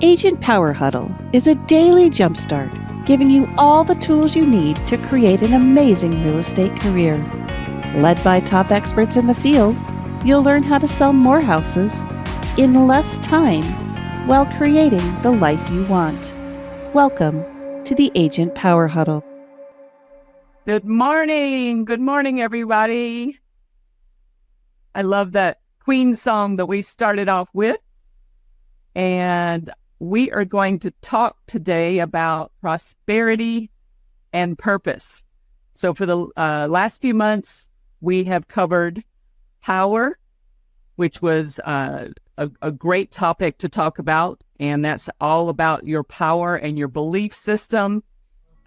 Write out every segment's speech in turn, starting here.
Agent Power Huddle is a daily jumpstart, giving you all the tools you need to create an amazing real estate career. Led by top experts in the field, you'll learn how to sell more houses in less time while creating the life you want. Welcome to the Agent Power Huddle. Good morning. Good morning, everybody. I love that Queen song that we started off with. And we are going to talk today about prosperity and purpose. So for the last few months, we have covered power, which was a great topic to talk about. And that's all about your power and your belief system.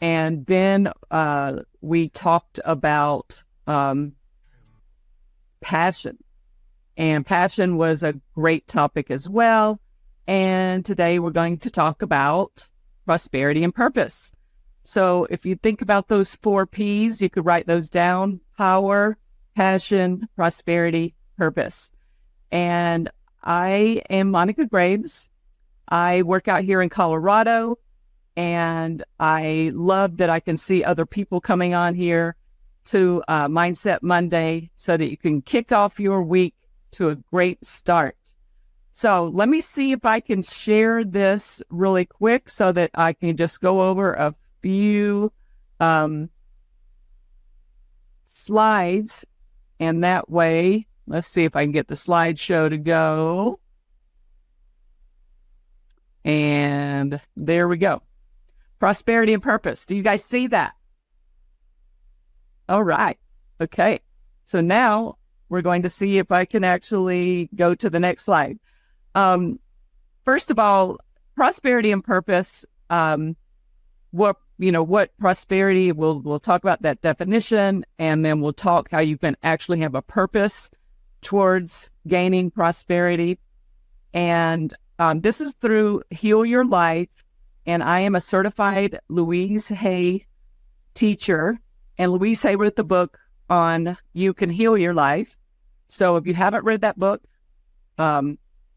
And then we talked about passion. And passion was a great topic as well. And today we're going to talk about prosperity and purpose. So if you think about those 4 P's, you could write those down: power, passion, prosperity, purpose. And I am Monica Graves. I work out here in Colorado, and I love that I can see other people coming on here to Mindset Monday so that you can kick off your week to a great start. So let me see if I can share this really quick so that I can just go over a few slides. And that way, let's see if I can get the slideshow to go. And there we go. Prosperity and purpose. Do you guys see that? All right. Okay. So now we're going to see if I can actually go to the next slide. First of all, prosperity and purpose. What prosperity? We'll talk about that definition, and then we'll talk how you can actually have a purpose towards gaining prosperity. And this is through Heal Your Life, and I am a certified Louise Hay teacher. And Louise Hay wrote the book on You Can Heal Your Life. So if you haven't read that book,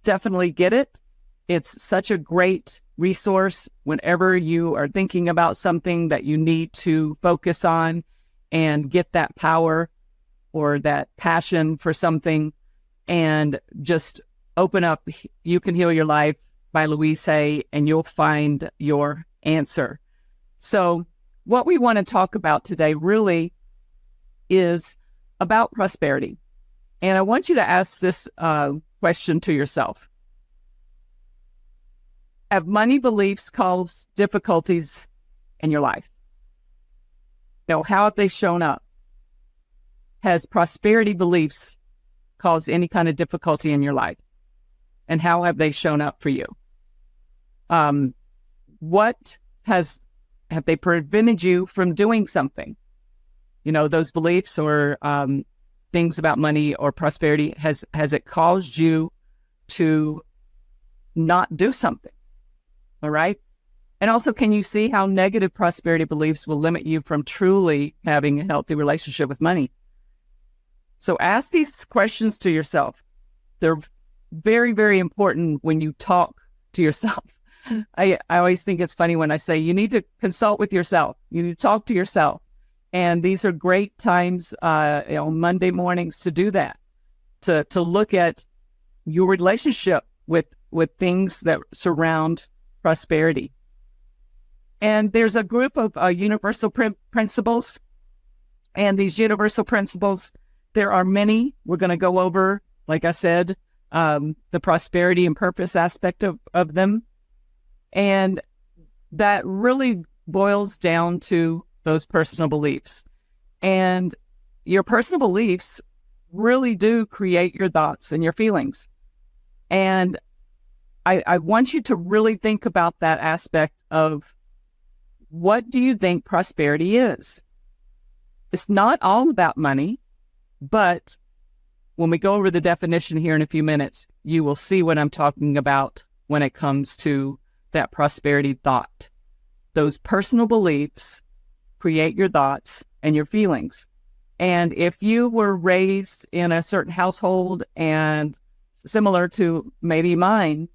definitely get it. It's such a great resource whenever you are thinking about something that you need to focus on and get that power or that passion for something, and just open up You Can Heal Your Life by Louise Hay, and you'll find your answer. So what we want to talk about today really is about prosperity. And I want you to ask this question to yourself. Have money beliefs caused difficulties in your life? Now, how have they shown up? Has prosperity beliefs caused any kind of difficulty in your life? And how have they shown up for you? Have they prevented you from doing something? Those beliefs or things about money or prosperity, has it caused you to not do something? All right. And also, can you see how negative prosperity beliefs will limit you from truly having a healthy relationship with money? So ask these questions to yourself. They're very, very important when you talk to yourself. I always think it's funny when I say you need to consult with yourself. You need to talk to yourself. And these are great times on Monday mornings to do that, to look at your relationship with things that surround prosperity. And there's a group of universal principles. And these universal principles, there are many. We're going to go over, like I said, the prosperity and purpose aspect of them. And that really boils down to those personal beliefs. And your personal beliefs really do create your thoughts and your feelings. And I want you to really think about that aspect of, what do you think prosperity is? It's not all about money, but when we go over the definition here in a few minutes, you will see what I'm talking about when it comes to that prosperity thought. Those personal beliefs create your thoughts and your feelings. And if you were raised in a certain household and similar to maybe mine,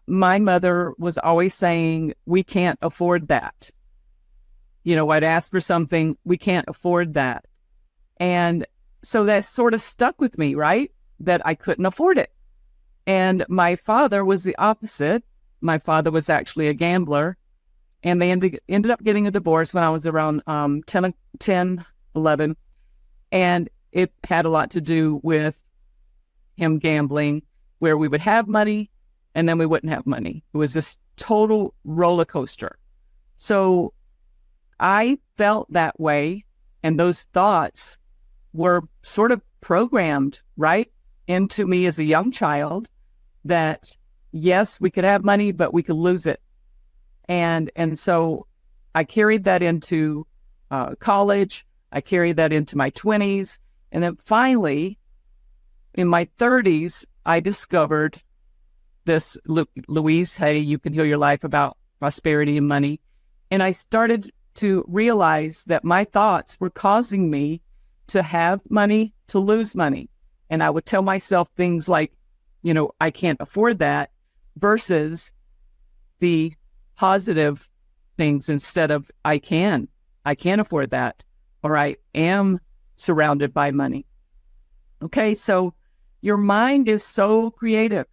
my mother was always saying, we can't afford that. I'd ask for something, we can't afford that. And so that sort of stuck with me, right? That I couldn't afford it. And my father was the opposite. My father was actually a gambler, and they ended up getting a divorce when I was around 10, 11. And it had a lot to do with him gambling, where we would have money and then we wouldn't have money. It was this total roller coaster. So I felt that way, and those thoughts were sort of programmed right into me as a young child that, yes, we could have money, but we could lose it. And so I carried that into college. I carried that into my 20s. And then finally, in my 30s, I discovered this Louise Hay, You Can Heal Your Life, about prosperity and money. And I started to realize that my thoughts were causing me to have money, to lose money. And I would tell myself things like, I can't afford that, versus the positive things instead of I can afford that, or I am surrounded by money. Okay, so your mind is so creative,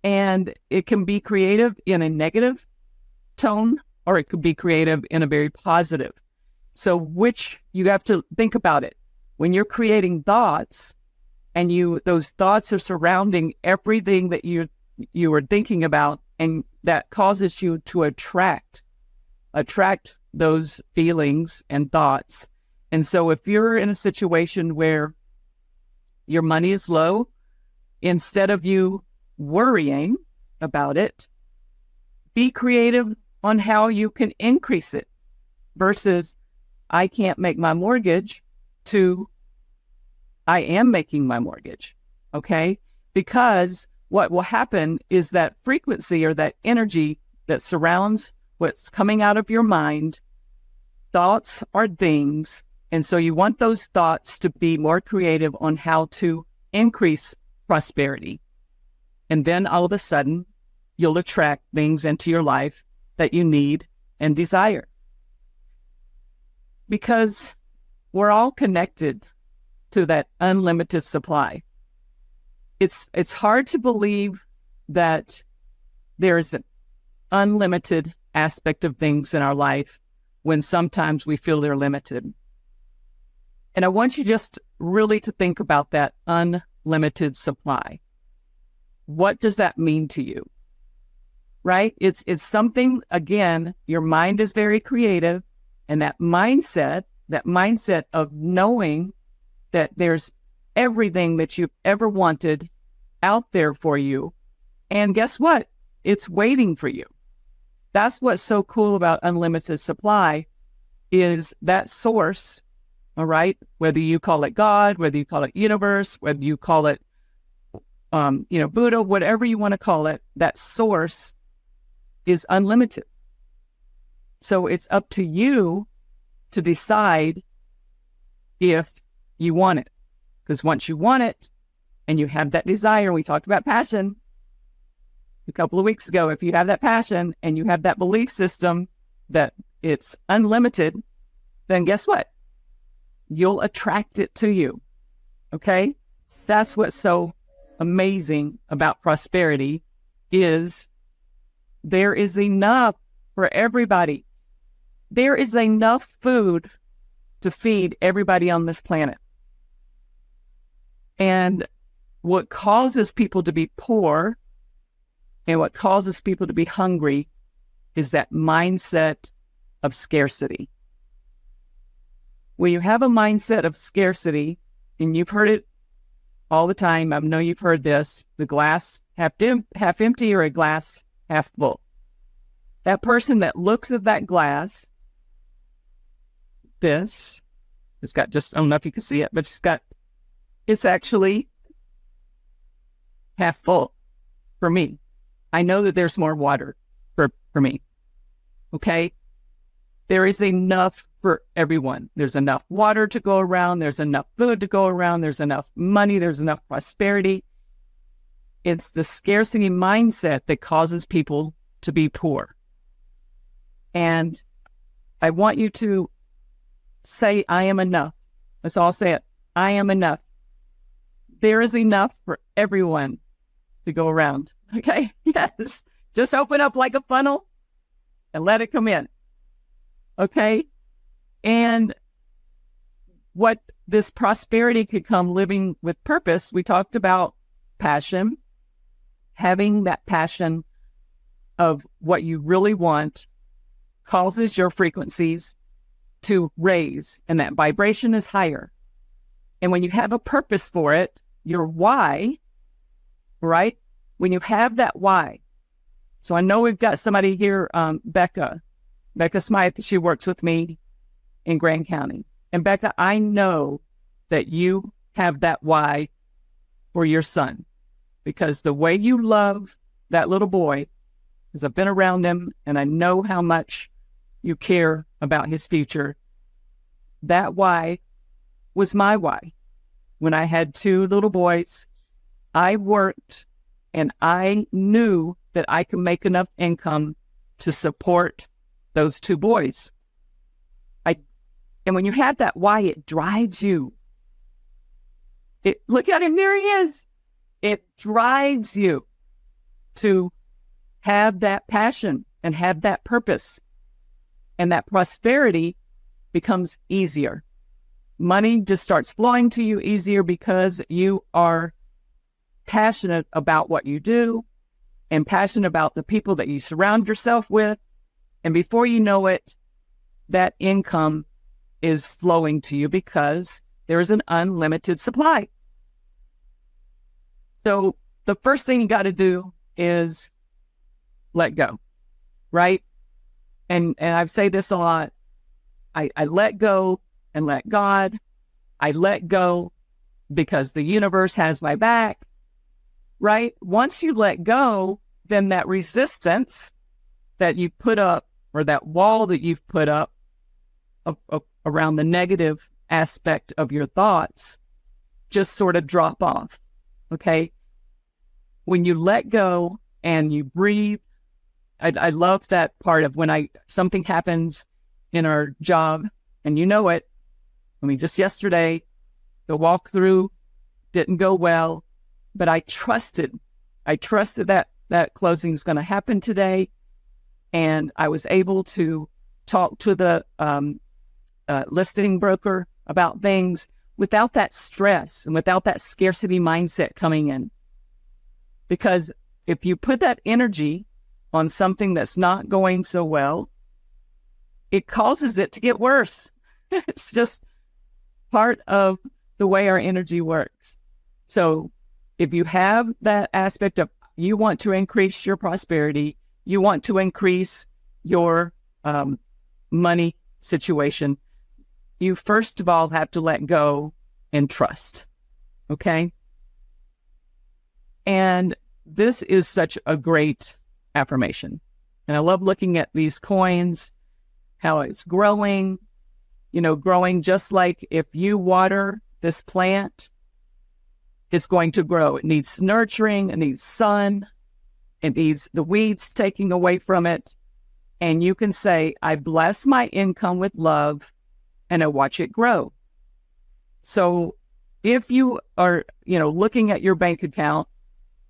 and it can be creative in a negative tone, or it could be creative in a very positive. So which you have to think about it. When you're creating thoughts, and those thoughts are surrounding everything that you are thinking about, and that causes you to attract those feelings and thoughts. And so if you're in a situation where your money is low, instead of you worrying about it, be creative on how you can increase it, versus I can't make my mortgage to I am making my mortgage. Okay? Because what will happen is that frequency, or that energy that surrounds what's coming out of your mind, thoughts are things. And so you want those thoughts to be more creative on how to increase prosperity. And then all of a sudden, you'll attract things into your life that you need and desire. Because we're all connected to that unlimited supply. It's hard to believe that there's an unlimited aspect of things in our life when sometimes we feel they're limited. And I want you just really to think about that unlimited supply. What does that mean to you? Right? It's something, again, your mind is very creative, and that mindset of knowing that there's everything that you've ever wanted out there for you. And guess what? It's waiting for you. That's what's so cool about unlimited supply, is that source, all right? Whether you call it God, whether you call it universe, whether you call it, Buddha, whatever you want to call it, that source is unlimited. So it's up to you to decide if you want it. Because once you want it and you have that desire, we talked about passion a couple of weeks ago. If you have that passion and you have that belief system that it's unlimited, then guess what? You'll attract it to you. Okay? That's what's so amazing about prosperity, is there is enough for everybody. There is enough food to feed everybody on this planet. And what causes people to be poor and what causes people to be hungry is that mindset of scarcity. When you have a mindset of scarcity, and you've heard it all the time, I know you've heard this, the glass half empty or a glass half full. That person that looks at that glass, it's got just, I don't know if you can see it, but it's actually half full for me. I know that there's more water for me. Okay? There is enough for everyone. There's enough water to go around. There's enough food to go around. There's enough money. There's enough prosperity. It's the scarcity mindset that causes people to be poor. And I want you to say, I am enough. Let's all say it. I am enough. There is enough for everyone to go around. Okay? Yes. Just open up like a funnel and let it come in. Okay? And what this prosperity could come living with purpose, we talked about passion, having that passion of what you really want causes your frequencies to raise, and that vibration is higher. And when you have a purpose for it, your why, right? When you have that why. So I know we've got somebody here, Becca Smythe, she works with me in Grand County. And Becca, I know that you have that why for your son, because the way you love that little boy, because I've been around him and I know how much you care about his future. That why was my why. When I had 2 little boys, I worked and I knew that I could make enough income to support those 2 boys. And when you have that why, it drives you. Look at him, there he is. It drives you to have that passion and have that purpose. And that prosperity becomes easier. Money just starts flowing to you easier because you are passionate about what you do and passionate about the people that you surround yourself with. And before you know it, that income is flowing to you because there is an unlimited supply. So the first thing you got to do is let go, right? And I say this a lot. I let go and let God. I let go because the universe has my back, right? Once you let go, then that resistance that you put up, or that wall that you've put up around the negative aspect of your thoughts, just sort of drop off, okay? When you let go and you breathe, I love that part of when something happens in our job, and you know it. I mean, just yesterday, the walkthrough didn't go well, but I trusted that closing is going to happen today, and I was able to talk to the listing broker about things without that stress and without that scarcity mindset coming in. Because if you put that energy on something that's not going so well, it causes it to get worse. It's just part of the way our energy works. So if you have that aspect of you want to increase your prosperity, you want to increase your money situation, you first of all have to let go and trust. Okay? And this is such a great affirmation. And I love looking at these coins, how it's growing, growing just like if you water this plant, it's going to grow. It needs nurturing, it needs sun, it needs the weeds taking away from it. And you can say, I bless my income with love, and I watch it grow. So if you are, looking at your bank account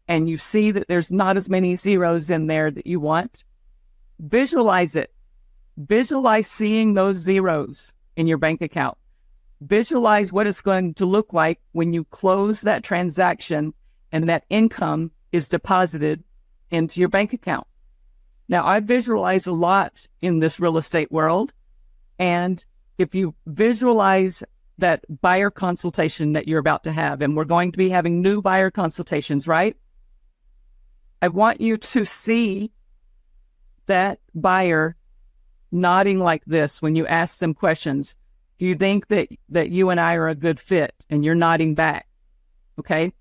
and you see that there's not as many zeros in there that you want, visualize it. Visualize seeing those zeros in your bank account. Visualize what it's going to look like when you close that transaction and that income is deposited into your bank account. Now, I visualize a lot in this real estate world. And if you visualize that buyer consultation that you're about to have, and we're going to be having new buyer consultations, right? I want you to see that buyer nodding like this when you ask them questions. Do you think that you and I are a good fit? And you're nodding back. Okay?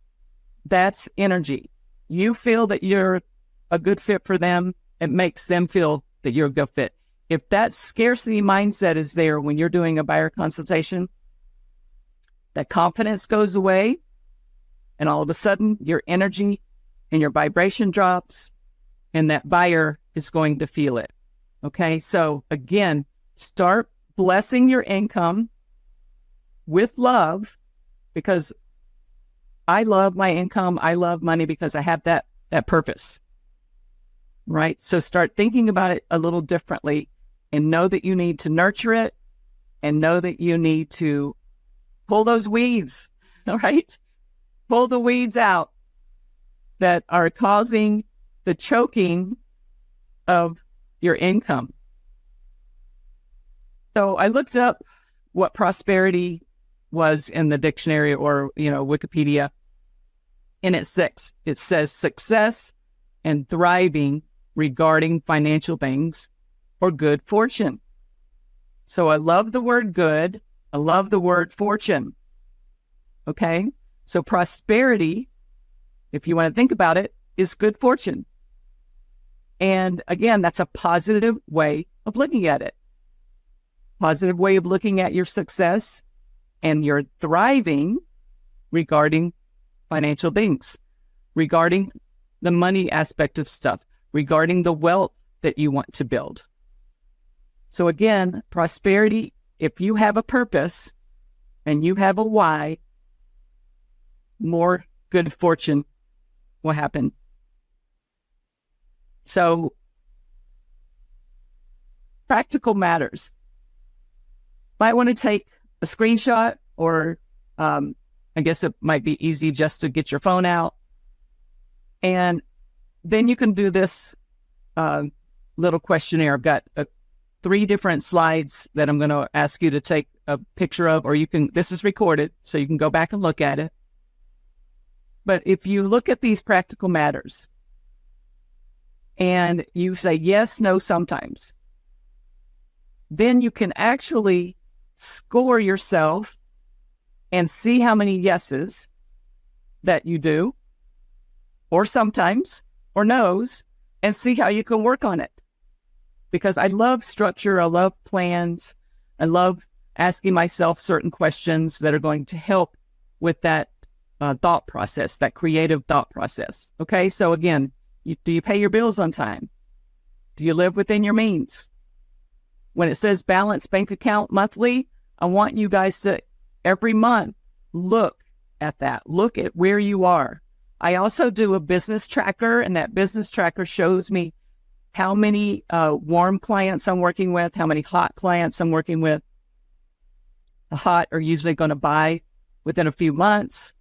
That's energy. You feel that you're a good fit for them. It makes them feel that you're a good fit. If that scarcity mindset is there when you're doing a buyer consultation, that confidence goes away, and all of a sudden your energy and your vibration drops, and that buyer is going to feel it. Okay, so again, start blessing your income with love, because I love my income. I love money because I have that purpose, right? So start thinking about it a little differently, and know that you need to nurture it, and know that you need to pull those weeds, all right? Pull the weeds out that are causing the choking of your income. So I looked up what prosperity was in the dictionary, or, Wikipedia, and it says success and thriving regarding financial things or good fortune. So I love the word good. I love the word fortune. Okay. So prosperity, if you want to think about it, is good fortune. And again, that's a positive way of looking at it. Positive way of looking at your success and your thriving regarding financial things, regarding the money aspect of stuff, regarding the wealth that you want to build. So again, prosperity, if you have a purpose and you have a why, more good fortune will happen. So practical matters. Might want to take a screenshot, or I guess it might be easy just to get your phone out. And then you can do this little questionnaire. I've got 3 different slides that I'm going to ask you to take a picture of, or this is recorded, so you can go back and look at it. But if you look at these practical matters and you say yes, no, sometimes, then you can actually score yourself and see how many yeses that you do, or sometimes, or no's, and see how you can work on it. Because I love structure, I love plans, I love asking myself certain questions that are going to help with that thought process, that creative thought process. Okay, so again, do you pay your bills on time? Do you live within your means? When it says balance bank account monthly, I want you guys to every month look at that. Look at where you are. I also do a business tracker, and that business tracker shows me how many warm clients I'm working with, how many hot clients I'm working with. The hot are usually going to buy within a few months.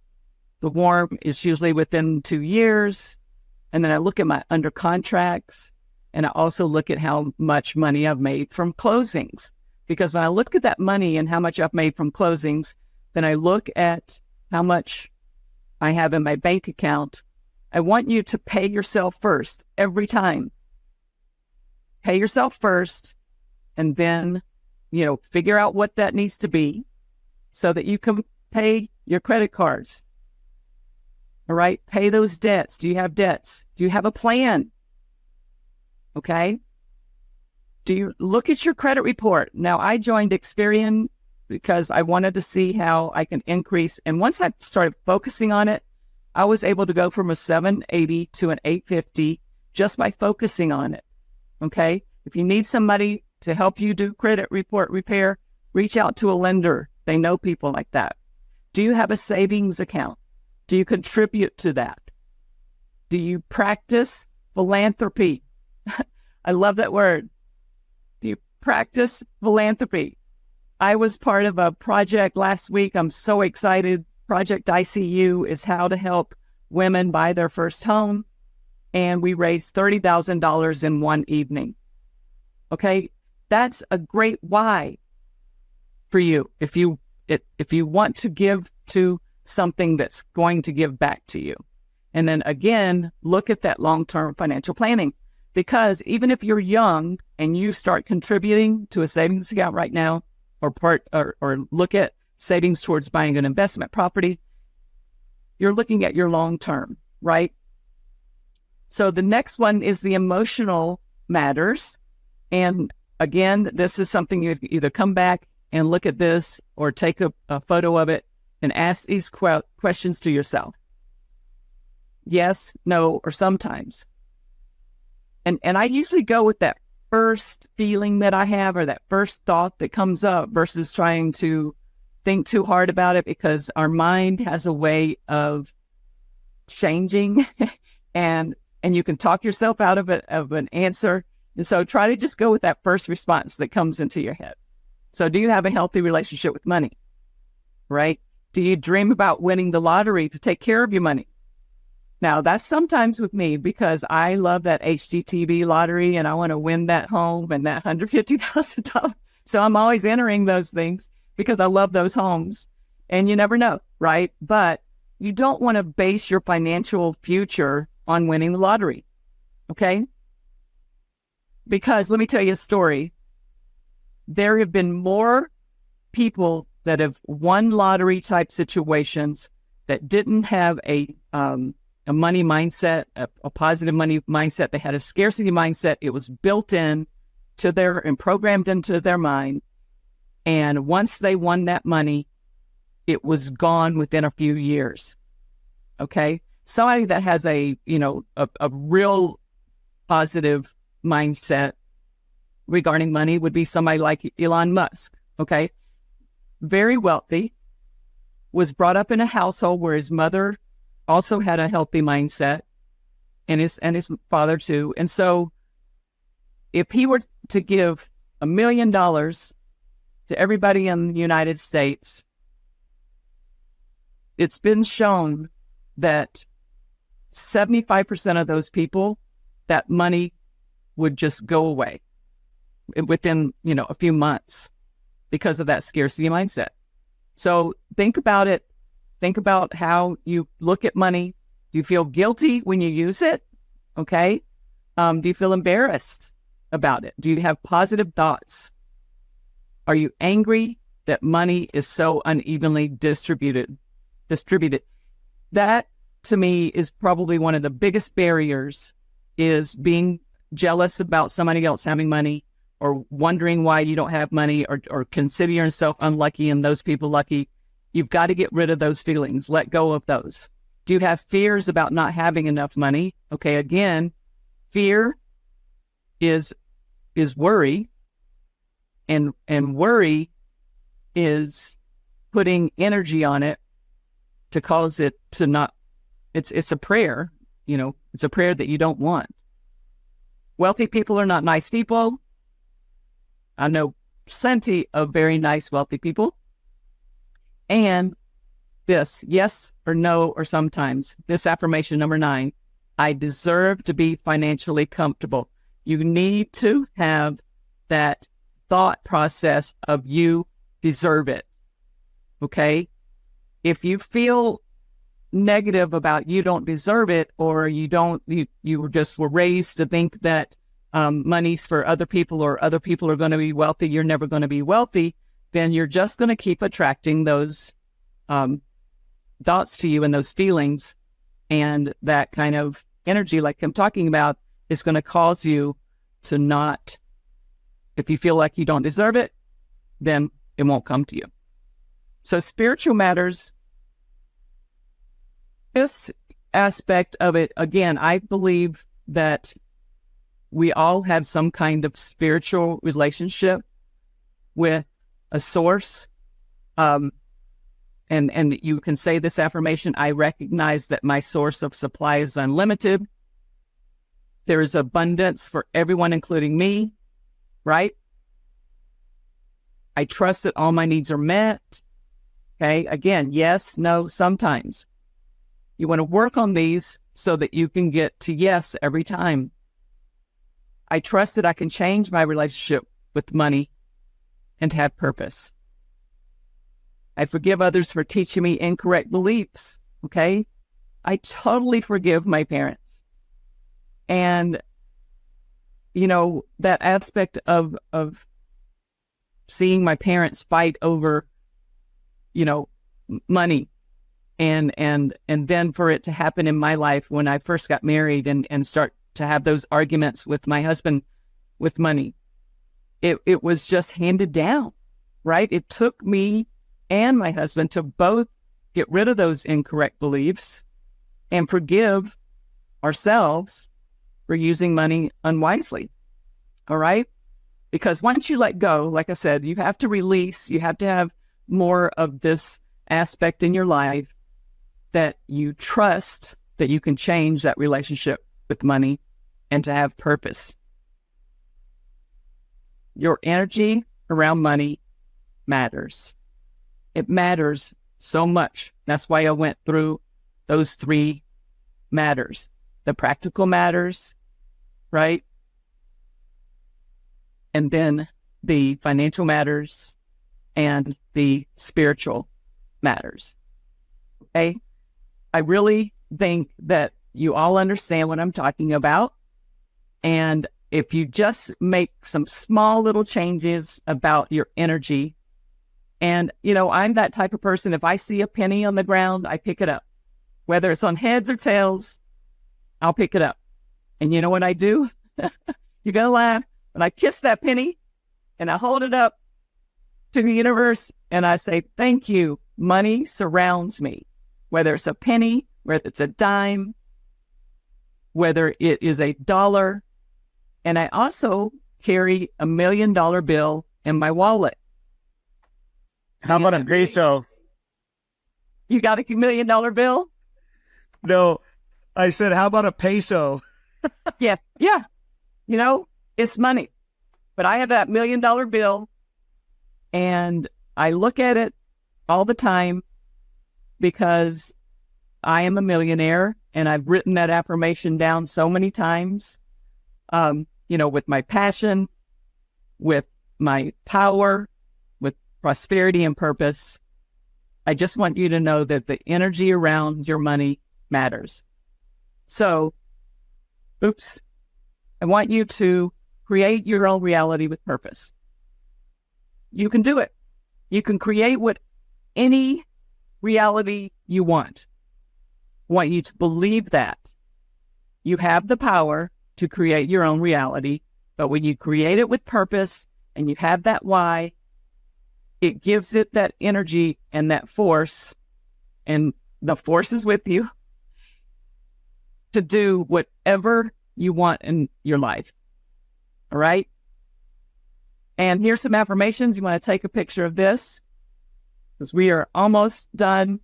The warm is usually within 2 years. And then I look at my under contracts, and I also look at how much money I've made from closings. Because when I look at that money and how much I've made from closings, then I look at how much I have in my bank account. I want you to pay yourself first every time. Pay yourself first, and then, figure out what that needs to be so that you can pay your credit cards. All right. Pay those debts. Do you have debts? Do you have a plan? Okay. Do you look at your credit report? Now, I joined Experian because I wanted to see how I can increase. And once I started focusing on it, I was able to go from a 780 to an 850 just by focusing on it. Okay. If you need somebody to help you do credit report repair, reach out to a lender. They know people like that. Do you have a savings account? Do you contribute to that? Do you practice philanthropy? I love that word. Do you practice philanthropy? I was part of a project last week. I'm so excited. Project ICU is how to help women buy their first home. And we raised $30,000 in one evening. Okay. That's a great why for you. If you want to give to something that's going to give back to you. And then again, look at that long-term financial planning, because even if you're young and you start contributing to a savings account right now, or look at savings towards buying an investment property, you're looking at your long-term, right? So the next one is the emotional matters. And again, this is something you either come back and look at this or take a photo of it and ask these questions to yourself. yes, no, or sometimes. And I usually go with that first feeling that I have or that first thought that comes up versus trying to think too hard about it, because our mind has a way of changing and you can talk yourself out of an answer. And so try to just go with that first response that comes into your head. So do you have a healthy relationship with money? Right? Do you dream about winning the lottery to take care of your money? Now, that's sometimes with me because I love that HGTV lottery and I want to win that home and that $150,000. So I'm always entering those things because I love those homes. And you never know, right? But you don't want to base your financial future on winning the lottery, okay? Because let me tell you a story. There have been more people that have won lottery type situations that didn't have a money mindset, a positive money mindset. They had a scarcity mindset. It was built in to their and programmed into their mind. And once they won that money, it was gone within a few years. Okay. Somebody that has a real positive mindset regarding money would be somebody like Elon Musk. Okay. Very wealthy, was brought up in a household where his mother also had a healthy mindset and his father too. And so if he were to give $1 million to everybody in the United States, it's been shown that 75% of those people, that money would just go away within, a few months because of that scarcity mindset. So think about it. Think about how you look at money. Do you feel guilty when you use it? Okay. Do you feel embarrassed about it? Do you have positive thoughts? Are you angry that money is so unevenly distributed? That, to me, is probably one of the biggest barriers, is being jealous about somebody else having money, or wondering why you don't have money, or consider yourself unlucky and those people lucky. You've got to get rid of those feelings. Let go of those. Do you have fears about not having enough money? Okay, again, fear is worry, and worry is putting energy on it to cause it to not. It's a prayer, it's a prayer that you don't want. Wealthy people are not nice people. I know plenty of very nice, wealthy people. And this, yes or no, or sometimes, this affirmation number 9, I deserve to be financially comfortable. You need to have that thought process of you deserve it. Okay? If you feel negative about you don't deserve it, or you just were raised to think that money's for other people, or other people are going to be wealthy, you're never going to be wealthy, then you're just going to keep attracting those thoughts to you and those feelings. And that kind of energy, like I'm talking about, is going to cause you to not, if you feel like you don't deserve it, then it won't come to you. So spiritual matters, this aspect of it, again, I believe that we all have some kind of spiritual relationship with a source. And you can say this affirmation: I recognize that my source of supply is unlimited. There is abundance for everyone, including me, right? I trust that all my needs are met. Okay, again, yes, no, sometimes. You want to work on these so that you can get to yes every time. I trust that I can change my relationship with money and have purpose. I forgive others for teaching me incorrect beliefs. Okay? I totally forgive my parents. And, that aspect of seeing my parents fight over, money, and then for it to happen in my life when I first got married and start to have those arguments with my husband with money. It was just handed down, right? It took me and my husband to both get rid of those incorrect beliefs and forgive ourselves for using money unwisely. All right? Because once you let go, like I said, you have to release, you have to have more of this aspect in your life that you trust that you can change that relationship with money and to have purpose. Your energy around money matters. It matters so much. That's why I went through those 3 matters. The practical matters, right? And then the financial matters and the spiritual matters. Okay? I really think that you all understand what I'm talking about. And if you just make some small little changes about your energy, and, I'm that type of person, if I see a penny on the ground, I pick it up. Whether it's on heads or tails, I'll pick it up. And you know what I do? You're going to laugh. And I kiss that penny and I hold it up to the universe and I say, thank you. Money surrounds me. Whether it's a penny, whether it's a dime, whether it is $1. And I also carry $1 million bill in my wallet. How about a peso? You got $1 million bill? No, I said, how about a peso? Yeah. It's money. But I have that $1 million bill and I look at it all the time because I am a millionaire and I've written that affirmation down so many times, with my passion, with my power, with prosperity and purpose. I just want you to know that the energy around your money matters. So, I want you to create your own reality with purpose. You can do it. You can create any reality you want. I want you to believe that. You have the power to create your own reality, but when you create it with purpose and you have that why, it gives it that energy and that force, and the force is with you to do whatever you want in your life. All right? And here's some affirmations. You want to take a picture of this because we are almost done.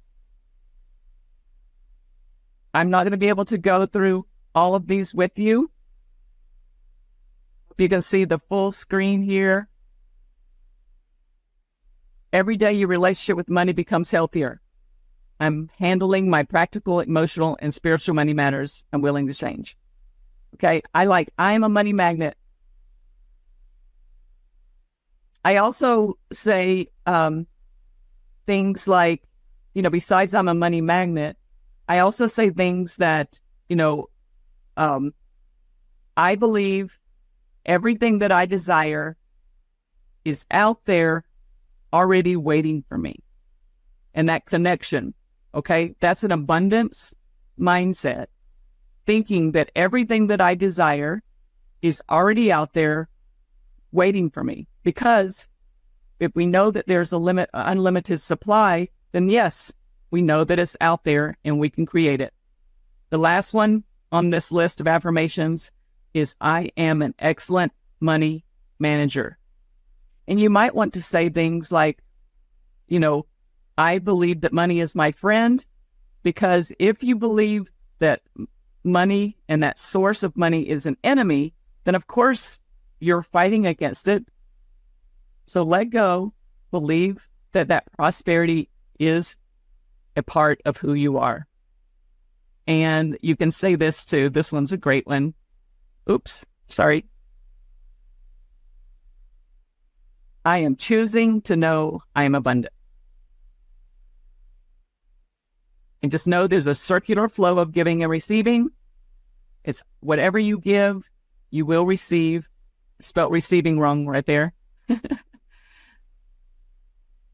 I'm not going to be able to go through all of these with you. You can see the full screen here. Every day your relationship with money becomes healthier. I'm handling my practical, emotional, and spiritual money matters. I'm willing to change. Okay, I'm a money magnet. I also say things like, besides I'm a money magnet, I also say things that, I believe everything that I desire is out there already waiting for me. And that connection, okay, that's an abundance mindset. Thinking that everything that I desire is already out there waiting for me. Because if we know that there's unlimited supply, then yes, we know that it's out there and we can create it. The last one on this list of affirmations is I am an excellent money manager. And you might want to say things like, I believe that money is my friend, because if you believe that money and that source of money is an enemy, then of course you're fighting against it. So let go, believe that prosperity is a part of who you are. And you can say this too. This one's a great one. Sorry. I am choosing to know I am abundant. And just know there's a circular flow of giving and receiving. It's whatever you give, you will receive. Spelt receiving wrong right there.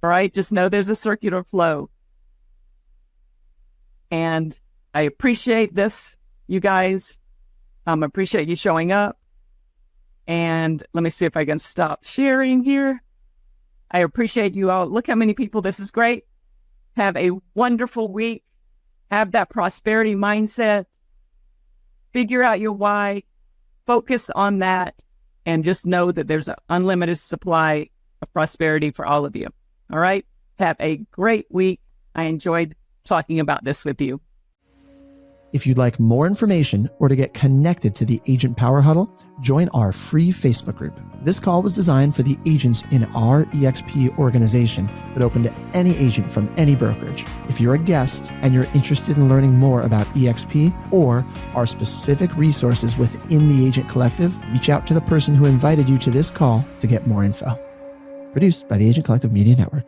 All right, just know there's a circular flow. And I appreciate this, you guys. Appreciate you showing up. And let me see if I can stop sharing here. I appreciate you all. Look how many people. This is great. Have a wonderful week. have that prosperity mindset, figure out your why, focus on that, and just know that there's an unlimited supply of prosperity for all of you. All right? Have a great week. I enjoyed talking about this with you. If you'd like more information or to get connected to the Agent Power Huddle, join our free Facebook group. This call was designed for the agents in our EXP organization, but open to any agent from any brokerage. If you're a guest and you're interested in learning more about EXP or our specific resources within the Agent Collective, reach out to the person who invited you to this call to get more info. Produced by the Agent Collective Media Network.